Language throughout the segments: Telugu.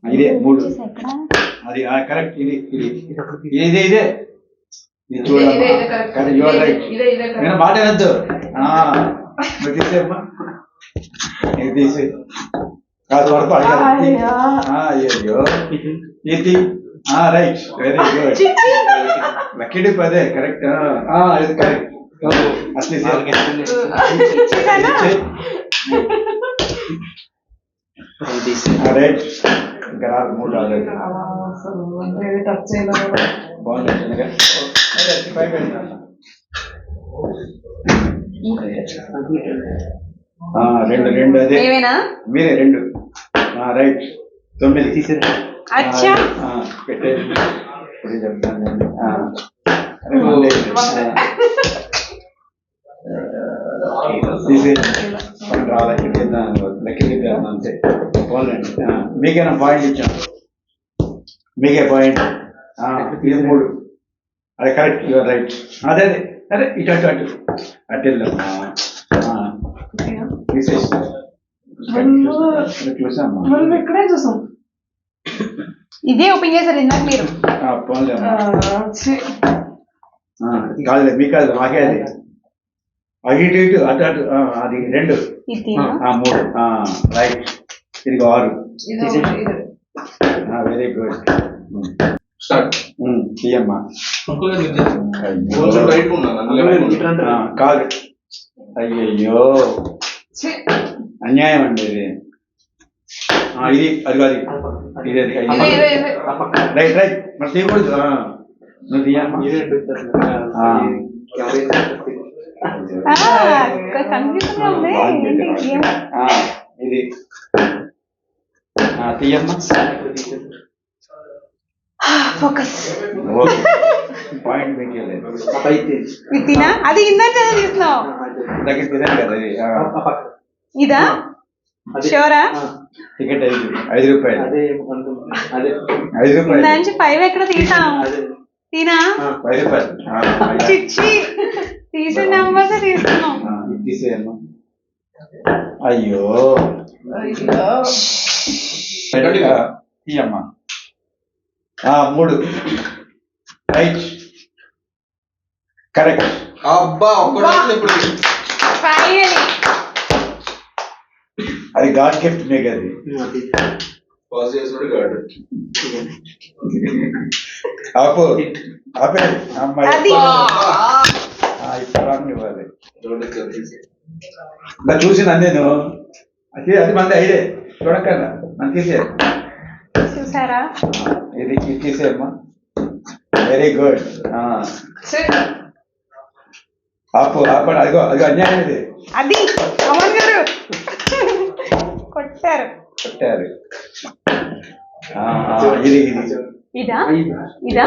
ఇదే 3 అది కరెక్ట్. ఇది ఇది ఇదే ఇదే ఇది చూడండి. Your right. నేను మాట వినద్దు. నువ్వు తీసేమ్మా. ఇది తీసే కాదు వరకు అడిగారు. అయ్యో ఇది right. Very good. Lucky dip అదే కరెక్ట్. ఇది కరెక్ట్. రైట్. ఇంకా 3 రాలేదు. బాగుంది. రెండు అదే మీరే 2 రైట్. 9 తీసేది పెట్టేది. ఇప్పుడు చెప్తాను. తీసే రావాలి. లెక్క అంతే. మీకేనా పాయింట్ ఇచ్చాను. మీకే పాయింట్. ఇది 3 అదే కరెక్ట్. Your right. అదే అదే అదే ఇటు అటు అటు అటు వెళ్ళమ్మా. చూసామ్మా. ఇక్కడే చూసాం. ఇదే ఓపెన్ చేశారు ఇందాక మీరు. కాదులే మీ కాదు మాకే. అది ఇటు ఇటు అటు అటు అది 2 3 రైట్. ఇది 6. Very good. తీయమ్మా. కాదు. అయ్యయ్యో అన్యాయం అండి ఇది. ఇది అది అది ఇది రైట్ రైట్. మరి తీయకూడదు. నువ్వు తీయమ్మా. ఇది తీయమ్మా. ఫోకస్. పాయింట్ మీకు లేదు. అది ఇందాక తీస్తున్నావు. దగ్గర తినాలి కదా. ఇదా షోరా? టికెట్ 5 రూపాయలు. 5 రూపాయలు నుంచి 5 ఎక్కడ తీసాం? తీనా 5 రూపాయలు. చిచ్చి తీసే నెంబర్స్ తీసుకున్నాం. తీసేయమ్మా. అయ్యో తీయమ్మా. 3 రైట్ కరెక్ట్. అది గాడ్ గిఫ్ట్ మీకు. అది ఆపు ఆపే అమ్మాయి. ఇవ్వాలి. చూసిన నేను అది మంది ఐదే చూడక్కర్లా. మనం తీసేది చూసారా? ఇది తీసేయమ్మా. Very good. ఆపు ఆపండి. అదిగో అదిగో అన్యాయం. ఇది అది అమర్ గారు కొట్టారు. ఇది ఇది ఇదా ఇదా.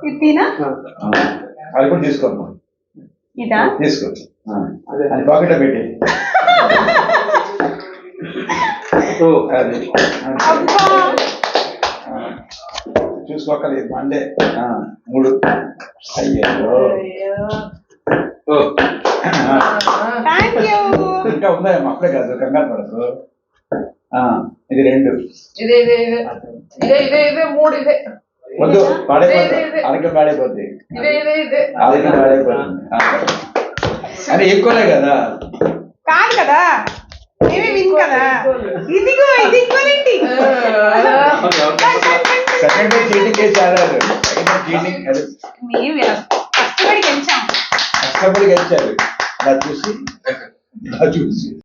ఇదినా అది కూడా తీసుకోమ్మా. ఇదా తీసుకో. అది పాకెట్లో పెట్టి చూసుకోకలేదు. మండే 3. అయ్యో ఇంకా ఉన్నాయమ్మా. అప్పుడే కాదు కంగారు పడదు. ఇది 2. వద్దు పాడైపోతుంది. ఆరోగ్యం పాడైపోద్ది. ఆరోగ్యం పాడైపోతుంది. అది ఎక్కువలే కదా. కాదు కదా. మేమే విన్ కదా. ఇదిగో ఇది ఈక్వాలిటీ. సెకండ్ చీటింగ్ కేసు ఆడారు. చీటింగ్ మేము కష్టపడి గెలిచాం. కష్టపడి గెలిచారు. చూసి